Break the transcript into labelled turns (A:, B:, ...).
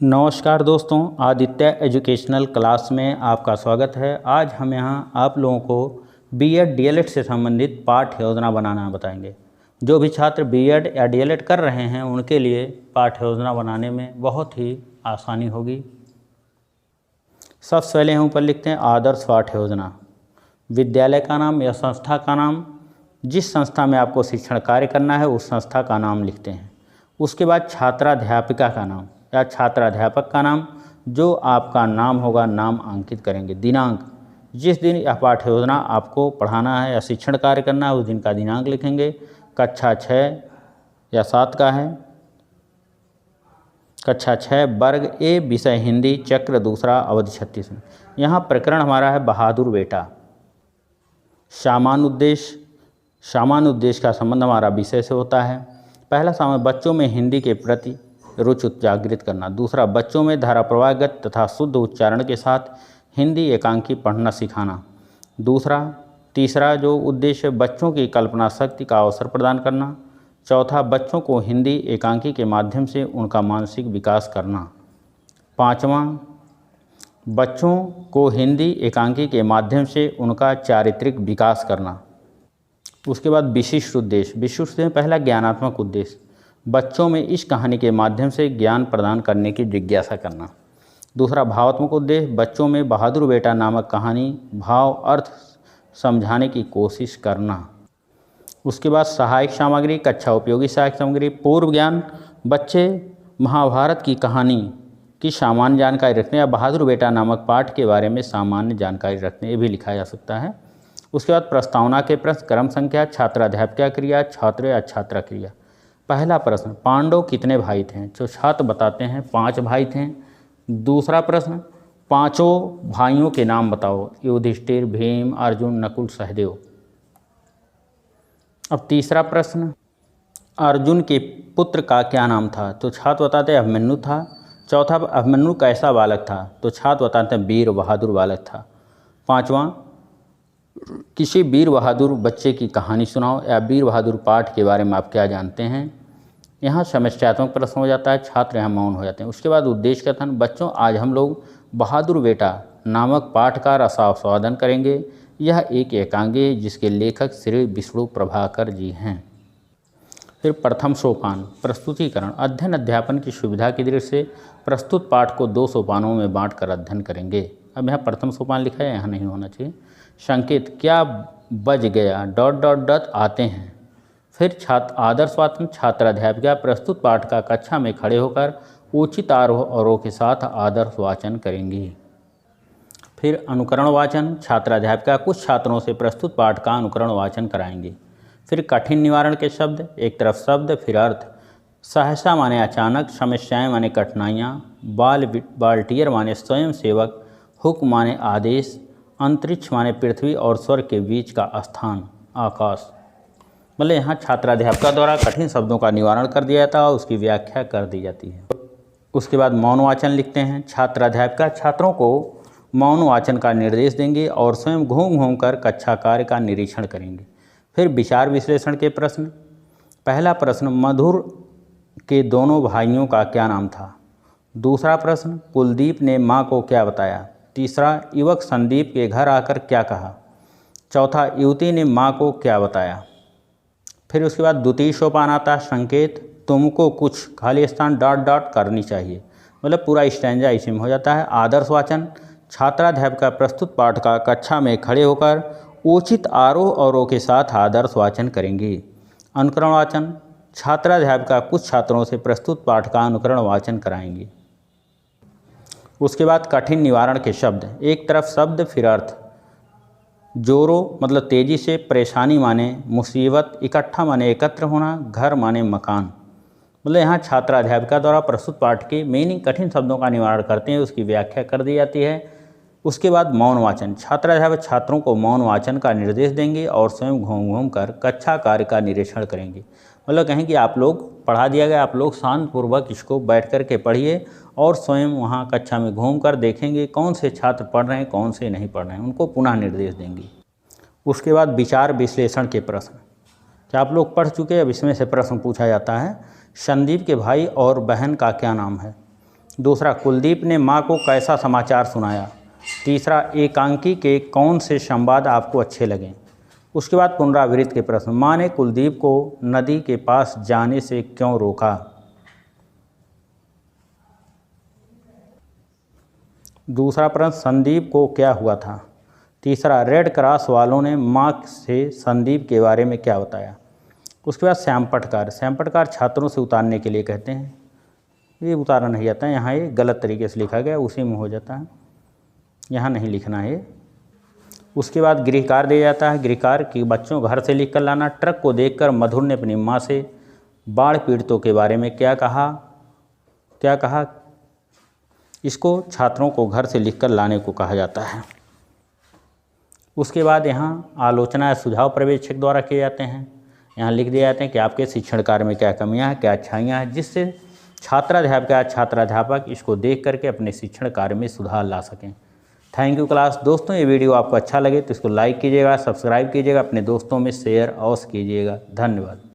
A: नमस्कार दोस्तों, Aditya educational class में आपका स्वागत है। आज हम यहाँ आप लोगों को बीएड डीएलएड से संबंधित पाठ्य योजना बनाना बताएंगे। जो भी छात्र बीएड या डीएलएड कर रहे हैं उनके लिए पाठ्य योजना बनाने में बहुत ही आसानी होगी। सबसे पहले हम ऊपर लिखते हैं आदर्श पाठ्य योजना। विद्यालय का नाम या संस्था का नाम, जिस संस्था में आपको शिक्षण कार्य करना है उस संस्था का नाम लिखते हैं। उसके बाद छात्राध्यापिका का नाम या छात्राध्यापक का नाम, जो आपका नाम होगा नाम अंकित करेंगे। दिनांक, जिस दिन यह पाठ्य योजना आपको पढ़ाना है या शिक्षण कार्य करना है उस दिन का दिनांक लिखेंगे। कक्षा 6 या 7 का है। कक्षा 6 वर्ग ए, विषय हिंदी, चक्र दूसरा, अवधि 36 में। यहाँ प्रकरण हमारा है बहादुर बेटा। सामान्य उद्देश्य का संबंध हमारा विषय से होता है। पहला सामान्य, बच्चों में हिंदी के प्रति रुचि जागृत करना। दूसरा, बच्चों में धाराप्रवाहगत तथा शुद्ध उच्चारण के साथ हिंदी एकांकी पढ़ना सिखाना। तीसरा जो उद्देश्य, बच्चों की कल्पना शक्ति का अवसर प्रदान करना। चौथा, बच्चों को हिंदी एकांकी के माध्यम से उनका मानसिक विकास करना। पाँचवां, बच्चों को हिंदी एकांकी के माध्यम से उनका चारित्रिक विकास करना। उसके बाद विशिष्ट उद्देश्य, पहला ज्ञानात्मक उद्देश्य, बच्चों में इस कहानी के माध्यम से ज्ञान प्रदान करने की जिज्ञासा करना। दूसरा, भावात्मक उद्देश्य, बच्चों में बहादुर बेटा नामक कहानी भाव अर्थ समझाने की कोशिश करना। उसके बाद सहायक सामग्री, कक्षा उपयोगी सहायक सामग्री। पूर्व ज्ञान, बच्चे महाभारत की कहानी की सामान्य जानकारी रखने या बहादुर बेटा नामक पाठ के बारे में सामान्य जानकारी रखने, ये भी लिखा जा सकता है। उसके बाद प्रस्तावना के प्रश्न, क्रम संख्या, छात्राध्यापिका क्रिया, छात्र या छात्रा क्रिया। पहला प्रश्न, पांडव कितने भाई थे? जो छात्र बताते हैं 5 भाई थे। दूसरा प्रश्न, पांचों भाइयों के नाम बताओ। युधिष्ठिर, भीम, अर्जुन, नकुल, सहदेव। अब तीसरा प्रश्न, अर्जुन के पुत्र का क्या नाम था? तो छात्र बताते हैं अभिमन्यु था। चौथा, अभिमन्यु कैसा बालक था? तो छात्र बताते हैं वीर बहादुर बालक था। पांचवा, किसी वीर बहादुर बच्चे की कहानी सुनाओ या वीर बहादुर पाठ के बारे में आप क्या जानते हैं। यहाँ समस्यात्मक प्रश्न हो जाता है, छात्र यहाँ मौन हो जाते हैं। उसके बाद उद्देश्य कथन, बच्चों आज हम लोग बहादुर बेटा नामक पाठ का रसास्वादन करेंगे। यह एक एकांगी है जिसके लेखक श्री विष्णु प्रभाकर जी हैं। फिर प्रथम सोपान, प्रस्तुतिकरण, अध्ययन अध्यापन की सुविधा की दृष्टि से प्रस्तुत पाठ को 2 सोपानों में बांटकर अध्ययन करेंगे। अब यहाँ प्रथम सोपान लिखा है, यहाँ नहीं होना चाहिए। संकेत, क्या बज गया ... आते हैं। फिर आदर्श वाचन, छात्राध्यापिका प्रस्तुत पाठ का कक्षा में खड़े होकर उचित आरोह के साथ आदर्श वाचन करेंगी। फिर अनुकरण वाचन, छात्राध्यापिका कुछ छात्रों से प्रस्तुत पाठ का अनुकरण वाचन कराएंगी। फिर कठिन निवारण के शब्द, एक तरफ शब्द फिर अर्थ। सहसा माने अचानक, समस्याएं माने कठिनाइयाँ, बाल्टियर माने स्वयं सेवक, हुक माने आदेश, अंतरिक्ष माने पृथ्वी और स्वर्ग के बीच का स्थान आकाश। मतलब यहाँ छात्राध्यापिका द्वारा कठिन शब्दों का निवारण कर दिया जाता है और उसकी व्याख्या कर दी जाती है। उसके बाद मौन वाचन लिखते हैं। छात्राध्यापिका छात्रों को मौन वाचन का निर्देश देंगे और स्वयं घूम घूम कर कक्षा कार्य का निरीक्षण करेंगे। फिर विचार विश्लेषण के प्रश्न। पहला प्रश्न, मधुर के दोनों भाइयों का क्या नाम था? दूसरा प्रश्न, कुलदीप ने माँ को क्या बताया? तीसरा, युवक संदीप के घर आकर क्या कहा? चौथा, युवती ने माँ को क्या बताया? फिर उसके बाद द्वितीय सोपान आता है, संकेत, तुमको कुछ खाली स्थान ... करनी चाहिए। मतलब पूरा स्टैंजा इसी में हो जाता है। आदर्श वाचन, छात्राध्यापिका प्रस्तुत पाठ का कक्षा में खड़े होकर उचित आरोह अवरोह के साथ आदर्श वाचन करेंगी। अनुकरण वाचन, छात्राध्यापिका कुछ छात्रों से प्रस्तुत पाठ का अनुकरण वाचन कराएंगी। उसके बाद कठिन निवारण के शब्द, एक तरफ शब्द फिर अर्थ। जोरो मतलब तेजी से, परेशानी माने मुसीबत, इकट्ठा माने एकत्र होना, घर माने मकान। मतलब यहाँ छात्राध्यापिका द्वारा प्रस्तुत पाठ के मीनिंग कठिन शब्दों का निवारण करते हैं, उसकी व्याख्या कर दी जाती है। उसके बाद मौन वाचन, छात्राध्यापक छात्रों को मौन वाचन का निर्देश देंगे और स्वयं घूम घूम कर कक्षा कार्य का निरीक्षण करेंगे। मतलब कहें कि आप लोग पढ़ा दिया गया, आप लोग शांतपूर्वक इसको बैठ कर के पढ़िए और स्वयं वहाँ कक्षा में घूम कर देखेंगे कौन से छात्र पढ़ रहे हैं कौन से नहीं पढ़ रहे हैं, उनको पुनः निर्देश देंगे। उसके बाद विचार विश्लेषण के प्रश्न, क्या आप लोग पढ़ चुके हैं? अब इसमें से प्रश्न पूछा जाता है। संदीप के भाई और बहन का क्या नाम है? दूसरा, कुलदीप ने माँ को कैसा समाचार सुनाया। तीसरा, एकांकी के कौन से संवाद आपको अच्छे लगे। उसके बाद पुनरावृत्त के प्रश्न। माँ ने कुलदीप को नदी के पास जाने से क्यों रोका। दूसरा प्रश्न, संदीप को क्या हुआ था। तीसरा, रेड क्रॉस वालों ने माँ से संदीप के बारे में क्या बताया। उसके बाद श्यामपटकार। श्यामपटकार छात्रों से उतारने के लिए कहते हैं, ये उतारा नहीं जाता है, यहाँ ये गलत तरीके से लिखा गया, उसी में हो जाता है, यहाँ नहीं लिखना है। उसके बाद गृहकार दिया जाता है। गृहकार कि बच्चों घर से लिख कर लाना। ट्रक को देखकर मधुर ने अपनी माँ से बाढ़ पीड़ितों के बारे में क्या कहा। इसको छात्रों को घर से लिख कर लाने को कहा जाता है। उसके बाद यहाँ आलोचना या सुझाव पर्यवेक्षक द्वारा किए जाते हैं। यहाँ लिख दिए जाते हैं कि आपके शिक्षण कार्य में क्या कमियाँ हैं, क्या अच्छाइयाँ हैं, जिससे छात्राध्यापक इसको देख करके अपने शिक्षण कार्य में सुधार ला सकें। Thank you class. दोस्तों, ये वीडियो आपको अच्छा लगे तो इसको लाइक कीजिएगा, सब्सक्राइब कीजिएगा, अपने दोस्तों में शेयर अवश्य कीजिएगा। धन्यवाद।